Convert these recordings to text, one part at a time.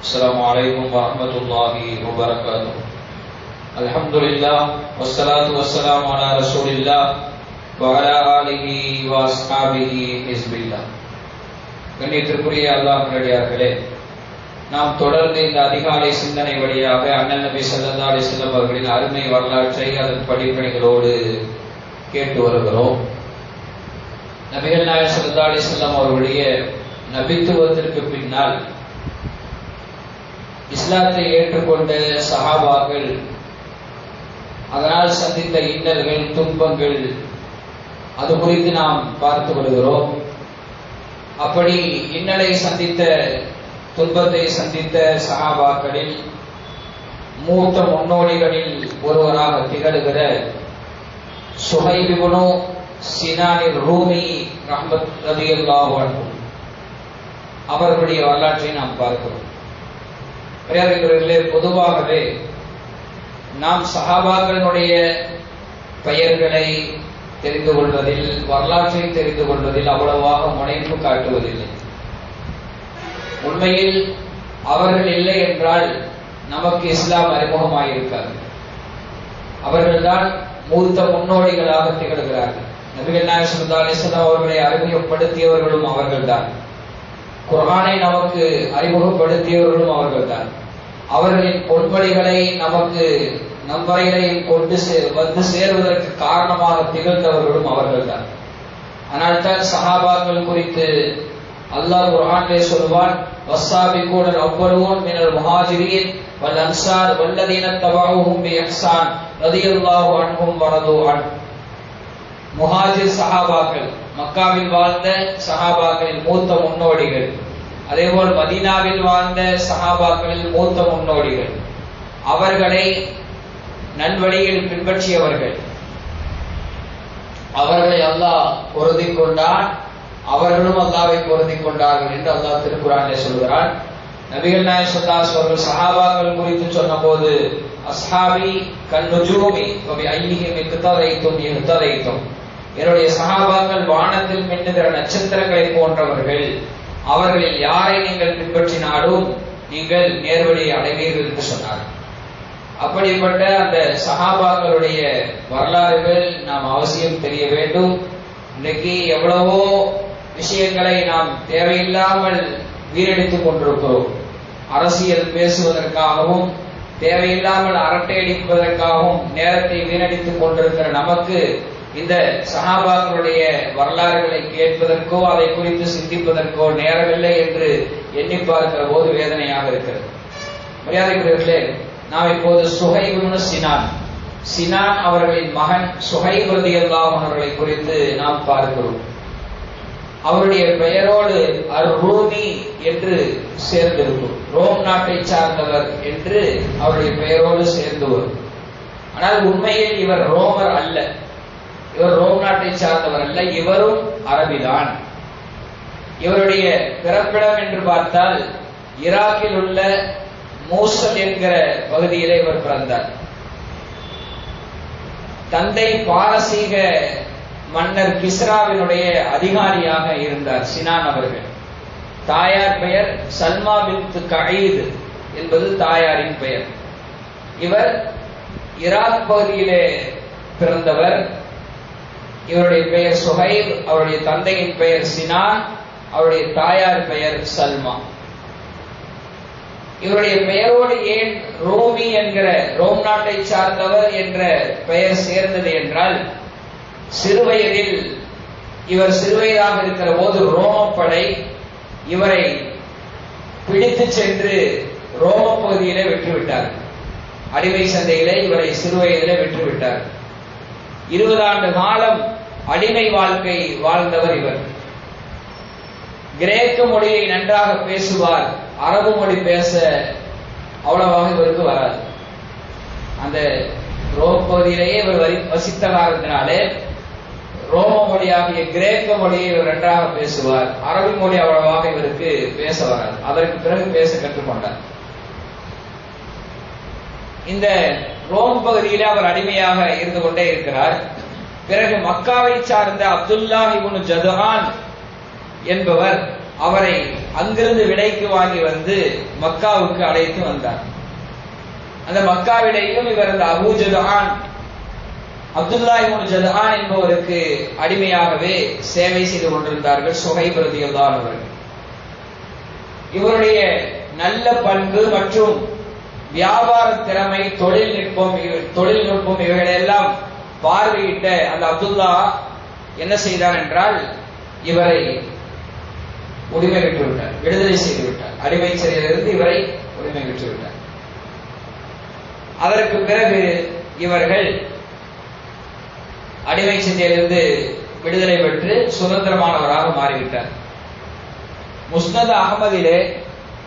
السلام عليكم ورحمة الله وبركاته. الحمد لله والصلاة والسلام على رسول الله وعلى آله وأصحابه حزب الله. கண்ணியத்திற்குரிய அல்லாஹ் நல்லடியார்களே, நாம் தொடர்ந்து இந்த அதிகாலை சிந்தனை வழியாக அண்ணல் நபி ஸல்லல்லாஹு அலைஹி வஸல்லம் அவர்களின் அருமை வரலாற்றை அதன் படிப்பணிகளோடு கேட்டு வருகிறோம். நபிகள் நாயகம் ஸல்லல்லாஹு அலைஹி வஸல்லம் அவர்களுடைய நபித்துவத்திற்கு பின்னால் இஸ்லாத்தை ஏற்றுக்கொண்ட சஹாபாக்கள் அதனால் சந்தித்த இன்னல்கள், துன்பங்கள், அது குறித்து நாம் பார்த்து வருகிறோம். அப்படி இன்னலை சந்தித்த, துன்பத்தை சந்தித்த சஹாபாக்களில் மூத்த முன்னோடிகளில் ஒருவராக திகழ்கிற சுஹைப் இப்னு சினான் ரூமி ரலியல்லாஹு அன்ஹு அவர்களுடைய வரலாற்றை நாம் பார்க்கிறோம். பொதுவாகவே நாம் சஹாபாக்களுடைய பெயர்களை தெரிந்து கொள்வதில், வரலாற்றை தெரிந்து கொள்வதில் அவ்வளவாக முனைப்பு காட்டுவதில்லை. உண்மையில் அவர்கள் இல்லை என்றால் நமக்கு இஸ்லாம் அறிமுகமாயிருக்காது. அவர்கள்தான் மூத்த முன்னோடிகளாக திகழ்கிறார்கள். நபிகள் நாயகம் ஸல்லல்லாஹு அலைஹி வஸல்லம் அவர்களை அறிமுகப்படுத்தியவர்களும் அவர்கள்தான். குர்ஆனை நமக்கு அறிமுகப்படுத்தியவர்களும் அவர்கள்தான். அவர்களின் பொன்மொழிகளை நமக்கு நம் வரையிலே கொண்டு வந்து சேருவதற்கு காரணமாக திகழ்ந்தவர்களும் அவர்கள்தான். ஆனால் தான் சஹாபாக்கள் குறித்து அல்லாஹ் குர்ஆனிலே சொல்வான், வஸ்ஸாபிகூனல் அவ்வலூன் மினல் முஹாஜிரீன் வல் அன்சார் வல்லதீன தபஊஹும் பிஇஹ்சான் ரலியல்லாஹு அன்ஹும் வரது அன். முஹாஜிர் சஹாபாக்கள், மக்காவில் வாழ்ந்த சஹாபாக்களின் மூத்த முன்னோடிகள், அதேபோல் மதீனாவில் வாழ்ந்த சஹாபாக்களில் மூத்த முன்னோடிகள், அவர்களை நல்வழியில் பின்பற்றியவர்கள், அவர்களை அல்லாஹ் பொருந்திக் கொண்டான், அவர்களும் அல்லாஹ்வை பொருந்திக் கொண்டார்கள் என்று அல்லாஹ் திருக்குர்ஆனிலே சொல்கிறான். நபிகள் நாயகம் ஸல்லல்லாஹு அலைஹி வஸல்லம் சஹாபாக்கள் குறித்து சொன்னபோது, அஸ்ஹாபி கன்னுஜூமி வபி ஐயிஹிம் இக்ததைதும் இஹ்ததைதும், என்னுடைய சஹாபாக்கள் வானத்தில் மின்னுகிற நட்சத்திரங்களை போன்றவர்கள், அவர்களில் யாரை நீங்கள் பின்பற்றினாலும் நீங்கள் நேர்வழியை அடைவீர்கள் என்று சொன்னார். அப்படிப்பட்ட அந்த சஹாபாக்களுடைய வரலாறுகள் நாம் அவசியம் தெரிய வேண்டும். இன்னைக்கு எவ்வளவோ விஷயங்களை நாம் தேவையில்லாமல் வீணடித்துக் கொண்டிருக்கிறோம். அரசியல் பேசுவதற்காகவும் தேவையில்லாமல் அரட்டை அடிப்பதற்காகவும் நேரத்தை வீணடித்துக் கொண்டிருக்கிற நமக்கு இந்த சஹாபாக்களுடைய வரலாறுகளை கேட்பதற்கோ அதை குறித்து சிந்திப்பதற்கோ நேரமில்லை என்று எண்ணி பார்க்கிற போது வேதனையாக இருக்கிறது. மரியாதைக்குரியவர்களே, நாம் இப்போது சுஹைப் இப்னு சினான் அவர்களின் மகன் சுஹைப் ரலியல்லாஹு அன்ஹு அவர்களை குறித்து நாம் பார்க்கிறோம். அவருடைய பெயரோடு அர்-ரூமி என்று சேர்ந்திருக்கும். ரோம் நாட்டை சார்ந்தவர் என்று அவருடைய பெயரோடு சேர்ந்து வரும். ஆனால் உண்மையில் இவர் ரோமர் அல்ல, இவர் ரோம் நாட்டை சார்ந்தவர் அல்ல, இவரும் அரபிதான். இவருடைய பிறப்பிடம் என்று பார்த்தால் ஈராக்கில் உள்ள மூசல் என்கிற பகுதியிலே இவர் பிறந்தார். தந்தை பாரசீக மன்னர் கிஸ்ராவினுடைய அதிகாரியாக இருந்தார் சினான் அவர்கள். தாயார் பெயர் சல்மா பின்த் கயீத் என்பது தாயாரின் பெயர். இவர் ஈராக் பகுதியிலே பிறந்தவர். இவருடைய பெயர் சுஹைப், அவருடைய தந்தையின் பெயர் சினான், அவருடைய தாயார் பெயர் சல்மா. இவருடைய பெயரோடு ஏன் ரோமி என்கிற, ரோம் நாட்டை சார்ந்தவர் என்ற பெயர் சேர்ந்தது என்றால், சிறுவயதில் இவர் சிறுவயதாக இருக்கிற போது ரோமப்படை இவரை பிடித்து சென்று ரோம பகுதியிலே விட்டுவிட்டார். அடிமை சந்தையிலே இவரை சிறுவயதிலே விட்டுவிட்டார். 20 ஆண்டு காலம் அடிமை வாழ்க்கை வாழ்ந்தவர் இவர். கிரேக்க மொழியை நன்றாக பேசுவார், அரபு மொழி பேச அவ்வளவாக இவருக்கு வராது. அந்த ரோம பகுதியிலேயே இவர் வசித்த காரணத்தினாலே ரோம மொழியாகிய கிரேக்க மொழியை இவர் நன்றாக பேசுவார், அரபு மொழி அவ்வளவாக இவருக்கு பேச வராது. அதற்கு பிறகு பேச கற்றுக்கொண்டார். இந்த ரோம் பகுதியிலே அவர் அடிமையாக இருந்து கொண்டே இருக்கிறார். பிறகு மக்காவை சார்ந்த அப்துல்லாஹ் இப்னு ஜதுஆன் என்பவர் அவரை அங்கிருந்து விலைக்கு வாங்கி வந்து மக்காவுக்கு அழைத்து வந்தார். அந்த மக்காவிலேயும் இவர் அந்த அபூ ஜதுஆன் அப்துல்லாஹ் இப்னு ஜதுஆன் என்பவருக்கு அடிமையாகவே சேவை செய்து கொண்டிருந்தார்கள் சுஹைப் ரலியல்லாஹு அன்ஹு அவர்கள். இவருடைய நல்ல பண்பு மற்றும் வியாபார திறமை, தொழில்நுட்பம் இவைகளெல்லாம் பார்வையிட்ட அந்த அப்துல்லா என்ன செய்தார் என்றால் இவரை உரிமை பெற்று விட்டார், விடுதலை செய்து விட்டார். அடிமை சிறையிலிருந்து இவரை உரிமை பெற்று விட்டார். அதற்கு பிறகு இவர்கள் அடிமை சிறையிலிருந்து விடுதலை பெற்று சுதந்திரமானவராக மாறிவிட்டார். முஸ்னத் அஹ்மதிலே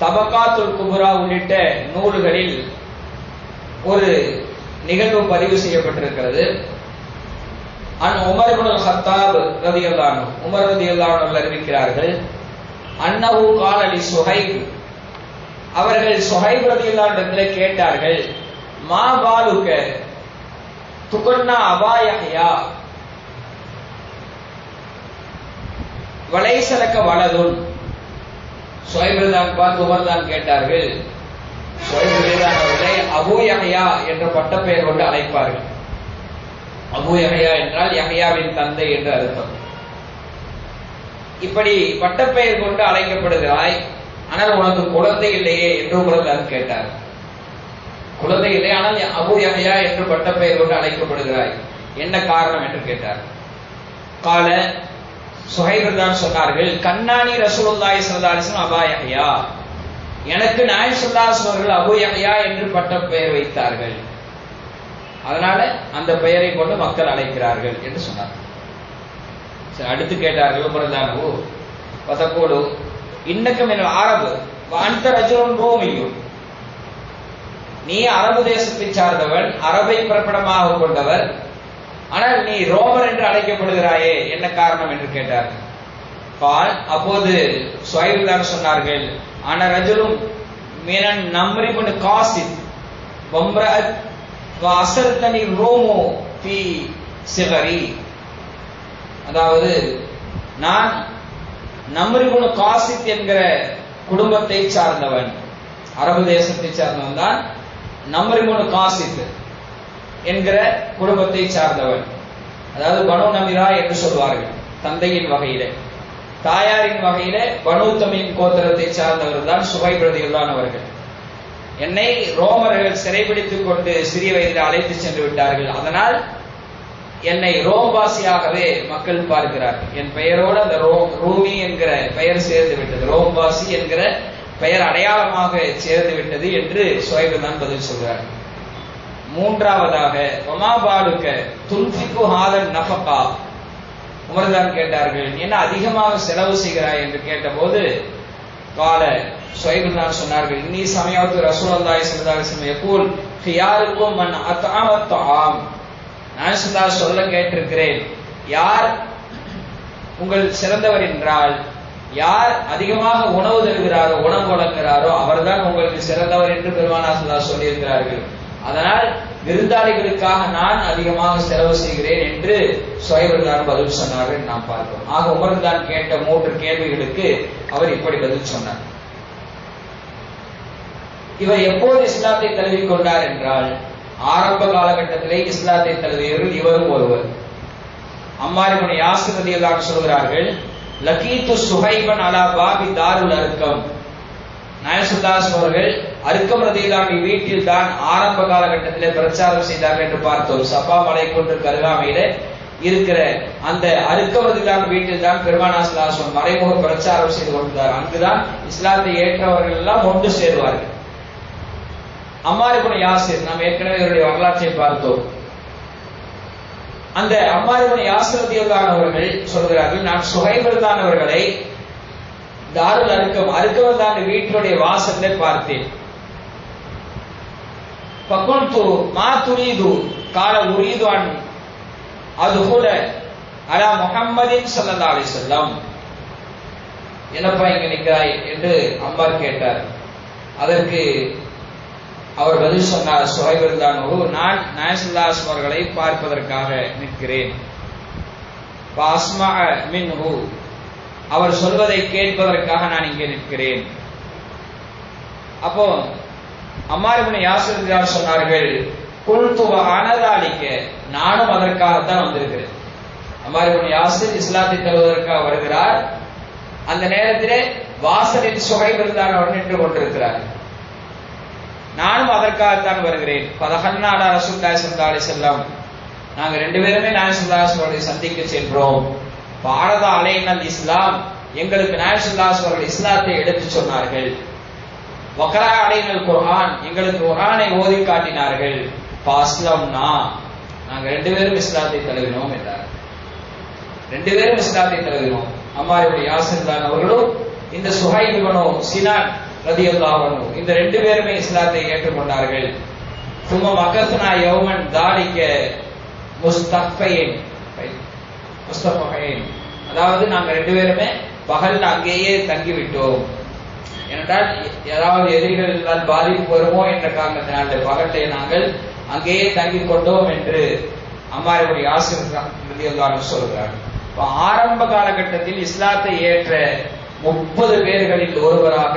தபகாத்துல் குபுரா உள்ளிட்ட நூல்களில் ஒரு நிகழ்வு பதிவு செய்யப்பட்டிருக்கிறது. உமர் இப்னு கத்தாப் ரலியல்லாஹு அன்ஹு, உமர் ரலியல்லாஹு அன்ஹு அறிவிக்கிறார்கள், அன்னஹு கால லி சுஹைப், அவர்கள் சுஹைப் ரலியல்லாஹு அன்ஹு இடத்திலே கேட்டார்கள், மா பாலுக துகன்னா அபா யஹ்யா வலைஸலக வலதுன். சுஹைப் ரலியல்லாஹு அன்ஹு பார்த்து உமர் தான் கேட்டார்கள், சுஹைப் ரலியல்லாஹு அன்ஹு அவர்களை அபூ யஹ்யா என்ற பட்டப்பெயர் கொண்டு அழைப்பார்கள். அபூ யஹ்யா என்றால் யஹ்யாவின் தந்தை என்று அர்த்தம். இப்படி பட்டப்பெயர் கொண்டு அழைக்கப்படுகிறாய், ஆனால் உனக்கு குழந்தை இல்லையே என்று உமர் கேட்டார். குழந்தை இல்லை, ஆனால் அபூ யஹ்யா என்று பட்டப்பெயர் கொண்டு அழைக்கப்படுகிறாய், என்ன காரணம் என்று கேட்டார். கால சுஹைப் தான் சொன்னார்கள், கண்ணானி ரசூலுல்லாஹி ஸல்லல்லாஹு அலைஹி வஸல்லம் அபா யஹ்யா, எனக்கு நாயகம் ஸல்லல்லாஹு அலைஹி வஸல்லம் அவர்கள் அபூ யஹ்யா என்று பட்டப்பெயர் வைத்தார்கள், அதனால அந்த பெயரை கொண்டு மக்கள் அழைக்கிறார்கள் என்று சொன்னார். அடுத்து கேட்டார்கள் உமர்தானு வதகூலு இன்னக மினல் அரபு வ அன்த ரஜுலுன் ரோமியு, நீ அரபு தேசத்தை சார்ந்தவன், அரபை பிறப்பிடமாக கொண்டவர், ஆனால் நீ ரோமர் என்று அழைக்கப்படுகிறாயே, என்ன காரணம் என்று கேட்டார்கள். கால், அப்போது சுஹைப் தான் சொன்னார்கள், அன ரஜுலும் மினன் நம்ரி இப்னு காசித் வம்ரஅத் வஅஸர்தனி ரோமோ ஃபீ சிகரி, அதாவது நான் நம்ரி இப்னு காசித் என்கிற குடும்பத்தை சார்ந்தவன், அரபு தேசத்தை சார்ந்தவன் தான் நம்ரி இப்னு காசித் என்கிற குடும்பத்தை சார்ந்தவன், அதாவது பனு நமிரா என்று சொல்வார்கள் தந்தையின் வகையிலே. தாயாரின் வகையிலே பனு தமீம் கோத்திரத்தை சார்ந்தவர் தான் சுஹைப் ரலியல்லாஹு அன்ஹு அவர்கள். என்னை ரோமர்கள் சிறைபிடித்துக் கொண்டு சிறிய வயதில் அழைத்து சென்று விட்டார்கள், அதனால் என்னை ரோம்வாசியாகவே மக்கள் பார்க்கிறார்கள், என் பெயரோடு அந்த ரூமி என்கிற பெயர் சேர்ந்து விட்டது, ரோம்வாசி என்கிற பெயர் அடையாளமாக சேர்ந்து விட்டது என்று சுஹைப் தான் பதில் சொல்கிறார். மூன்றாவதாக வமா பாலுக துன்ஃபிகு ஹாதன் நஃபகா, உமர் தான் கேட்டார்கள், என்ன அதிகமாக செலவு செய்கிறாய் என்று கேட்டபோது கால சுஹைப் தான் சொன்னார்கள், இன்னி சமயத்து ரசூலுல்லாஹி ஸல்லல்லாஹு அலைஹி வஸல்லம் யகூல் ஃபியாருக்கும் மன் அத்அம தஆம், நான் சொல்ல கேட்டிருக்கிறேன், யார் உங்கள் சிறந்தவர் என்றால் யார் அதிகமாக உணவு தருகிறாரோ, உணவு வழங்குகிறாரோ அவர்தான் உங்களுக்கு சிறந்தவர் என்று பெருமானார் ஸல்லல்லாஹு சொல்லியிருக்கிறார்கள், அதனால் விருந்தாளிகளுக்காக நான் அதிகமாக செலவு செய்கிறேன் என்று சுஹைப் தான் பதில் சொன்னார்கள் நாம் பார்க்கிறோம். ஆக உமர் தான் கேட்ட 3 கேள்விகளுக்கு அவர் இப்படி பதில் சொன்னார். இவர் எப்போது இஸ்லாத்தை தழுவிக் கொண்டார் என்றால் ஆரம்ப காலகட்டத்திலே இஸ்லாத்தை தழுவியவர்கள் இவரும் ஒருவர். அம்மார் இப்னு யாசிர் ரலியல்லாஹு அன்ஹு சொல்கிறார்கள், லகீத்து சுஹைபன் அலா பாபி தாருல் அர்கம், நாயகம் ஸல்லல்லாஹு அலைஹி அவர்கள் அர்கம் ரலியல்லாஹு அன்ஹு வீட்டில் தான் ஆரம்ப காலகட்டத்திலே பிரச்சாரம் செய்தார்கள் என்று பார்த்தோம். சஃபா மலை கொண்டு அருகாமையிலே இருக்கிற அந்த அர்கம் ரலியல்லாஹு அன்ஹு வீட்டில் தான் பெருமானார் ஸல்லல்லாஹு அலைஹி வஸல்லம் மறைமுக பிரச்சாரம் செய்து கொண்டார். அங்குதான் இஸ்லாத்தை ஏற்றவர்கள் எல்லாம் ஒன்று சேருவார்கள். அம்மார் இப்னு யாசிர், நாம் ஏற்கனவே இவருடைய வரலாற்றை பார்த்தோம். அந்த அம்மார் இப்னு யாசிர் ரலியல்லாஹு அன்ஹு அவர்கள் சொல்கிறார்கள், நான் சுஹைப் தான் அவர்களை தாருல் அர்கம் தான் வீட்டுடைய வாசல்ல பார்த்தேன். ஃபகுல்து மா துரீது கால உரீது அன் அதுஹுல அலா முஹம்மதின் ஸல்லல்லாஹு அலைஹி வஸல்லம், என்னப்பா இங்க நிற்கிறாய் என்று அம்மார் கேட்டார். அதற்கு அவர் பதில் சொன்னார், சுஹைப் தான், நான் நாயகம் ஸல்லல்லாஹு அலைஹி அவர்களை பார்ப்பதற்காக நிற்கிறேன். அவர் சொல்வதை கேட்பதற்காக நான் இங்கே நிற்கிறேன். அப்போ அம்மார் இப்னு யாசிர் சொன்னார்கள், குல்து வ அனதாலிக, நானும் அதற்காகத்தான் வந்திருக்கிறேன். அம்மார் இப்னு யாசிர் இஸ்லாத்தை தருவதற்காக வருகிறார். அந்த நேரத்திலே வாசலில் சுஹைப் அவர் நின்று கொண்டிருக்கிறார். நானும் அதற்காகத்தான் வருகிறேன். பதஹன்னா அலா ரசூலுல்லாஹி ஸல்லல்லாஹு அலைஹி வஸல்லம், நாங்க ரெண்டு பேருமே நாயகம் ஸல்லல்லாஹு அலைஹி வஸல்லம் சந்திக்க சென்றோம். பாரத அலைனல் இஸ்லாம், எங்களுக்கு நாயகம் ஸல்லல்லாஹு அலைஹி வஸல்லம் இஸ்லாத்தை எடுத்து சொன்னார்கள். வக்ரா அலைனல் குர்ஆன், எங்களுக்கு குர்ஆனை ஓதி காட்டினார்கள். பாஸ்லம்னா, நாங்க ரெண்டு பேரும் இஸ்லாத்தை தழுவினோம் என்றார். ரெண்டு பேரும் இஸ்லாத்தை தழுவினோம். அம்மார் இப்னு யாசிர் தான் அவர்களும் இந்த சுஹைப் இப்னு சினான் ரலியல்லாஹு அன்ஹு, இந்த ரெண்டு பேருமே இஸ்லாத்தை ஏற்றுக்கொண்டார்கள். சும்மா மக்கத்னா யௌமன் தாலிக முஸ்தஃபைன், அதாவது நாங்க ரெண்டு பேருமே பகல்ல அங்கேயே தங்கிவிட்டோம். ஏனென்றால் ஏதாவது எதிரிகளால் பாதிப்பு வருமோ என்ற காரணத்தினால பகல்லே நாங்கள் அங்கேயே தங்கிக் கொண்டோம் என்று அம்மார் இப்னு யாசிர் ரலியல்லாஹு அன்ஹு சொல்கிறார். ஆரம்ப காலகட்டத்தில் இஸ்லாத்தை ஏற்ற 30 பேர்களில் ஒருவராக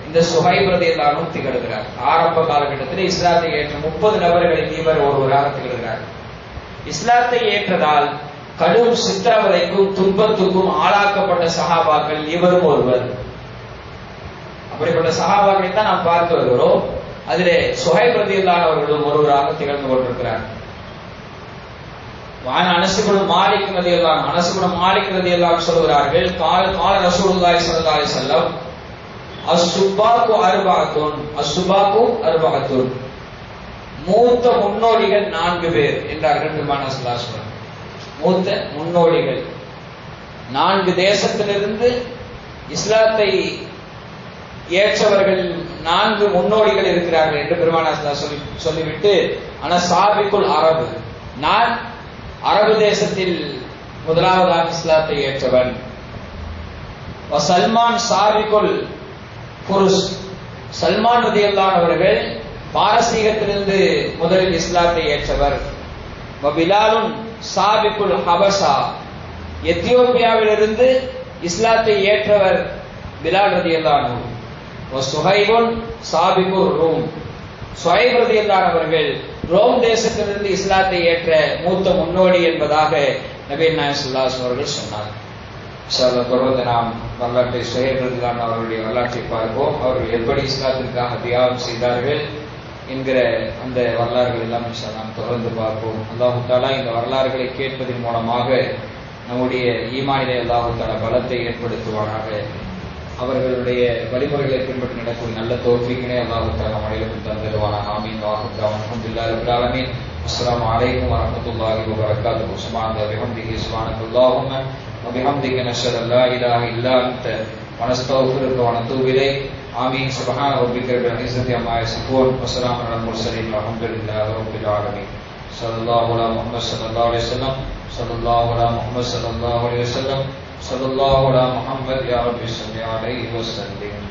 இந்த சுஹைப் ரலியல்லாஹு அன்ஹு திகழ்கிறார். ஆரம்ப காலகட்டத்தில் இஸ்லாத்தை ஏற்ற 30 நபர்களில் இவர் ஒருவராக திகழ்கிறார். இஸ்லாத்தை ஏற்றதால் கடும் சித்திரவதைக்கும் துன்பத்துக்கும் ஆளாக்கப்பட்ட சஹாபாக்கள் இவரும் ஒருவர். அப்படிப்பட்ட சஹாபாக்களை தான் நாம் பார்த்து வருகிறோம். அதிலே சுஹைப் ரலியல்லாஹு அவர்களும் ஒருவராக திகழ்ந்து கொண்டிருக்கிறார். அனஸ் இப்னு மாலிக் ரலியல்லாஹு அன்ஹு, அனஸ் இப்னு மாலிக் ரலியல்லாஹு அன்ஹு சொல்கிறார்கள், கால ரசூலுல்லாஹி ஸல்லல்லாஹு அலைஹி வஸல்லம் அஸ்ஸுபாக்கு அர்பஅத்துன், அஸ்ஸுபாக்கு அர்பஅத்துன், மூத்த முன்னோடிகள் 4 பேர் என்றார்கள் பெருமானார் ஸல்லல்லாஹு அலைஹி வஸல்லம். மூத்த முன்னோடிகள் 4 தேசத்திலிருந்து இஸ்லாத்தை ஏற்றவர்கள் 4 முன்னோடிகள் இருக்கிறார்கள் என்று பெருமானார் ஸல்லல்லாஹு அலைஹி வஸல்லம் சொல்லிவிட்டு, ஆனா சாபிக்குல் அரபு, நான் அரபு தேசத்தில் முதலாவதாக இஸ்லாத்தை ஏற்றவன். சல்மான் சாபிக்குல் புருஷ், சல்மான் ரலியல்லாஹு அவர்கள் பாரசீகத்திலிருந்து முதலில் இஸ்லாத்தை ஏற்றவர். பிலாலுன் சாபிக்குல் ஹபஷா, எத்தியோப்பியாவிலிருந்து இஸ்லாத்தை ஏற்றவர் பிலால் ரலியல்லாஹு அன்ஹு. சுஹைபுன் சாபிக்குர் ரூம், சுஹைப் ரலியல்லாஹு அவர்கள் ரோம் தேசத்திலிருந்து இஸ்லாத்தை ஏற்ற மூத்த முன்னோடி என்பதாக நபிகள் நாயகம் ஸல்லல்லாஹு அலைஹி வஸல்லம் அவர்கள் சொன்னார். தொடர்ந்து நாம் வரலாற்றை சுஹைப் ரலியல்லாஹு அவர்களுடைய வரலாற்றை பார்ப்போம். அவர்கள் எப்படி இஸ்லாத்திற்காக தியாகம் செய்தார்கள் என்கிற அந்த வரலாறுகள் எல்லாம் நாம் தொடர்ந்து பார்ப்போம். அல்லாஹ் தஆலா இந்த வரலாறுகளை கேட்பதன் மூலமாக நம்முடைய ஈமானிலே அல்லாஹ் தஆலா பலத்தை ஏற்படுத்துவானாக. அவர்களுடைய வழிமுறைகளை பின்பற்றி நடக்கூடிய நல்ல தௌஃபீக்கினை அல்லாஹ் தஆலா அனைவருக்கும் தந்தருவானாக. ஆமீன். அல்ஹம்துலில்லாஹி ரப்பில் ஆலமீன். அஸ்ஸலாமு அலைக்கும் வரஹ்மத்துல்லாஹி வபரகாத்துஹு. சுப்ஹானல்லாஹி வபிஹம்திஹி, சுப்ஹானக்கல்லாஹும்ம வபிஹம்திக, நஷ்ஹது அல்லா இலாஹா இல்லா அன்த வனஸ்தக்ஃபிருக வனதூபு இலைக். ஆமீன். சுப்ஹான ரப்பிக ரப்பில் இஸ்ஸத்தி அம்மா யசிஃபூன் வ ஸலாமுன் அலல் முர்ஸலீன் வல்ஹம்துலில்லாஹி ரப்பில் ஆலமீன். ஸல்லல்லாஹு அலா முஹம்மத் ஸல்லல்லாஹு அலைஹி வஸல்லம், ஸல்லல்லாஹு அலா முஹம்மத் ஸல்லல்லாஹு அலைஹி வஸல்லம், ஸல்லல்லாஹு அலா முஹம்மத் யா ரப்பி ஸல்லி அலைஹி வஸல்லம்.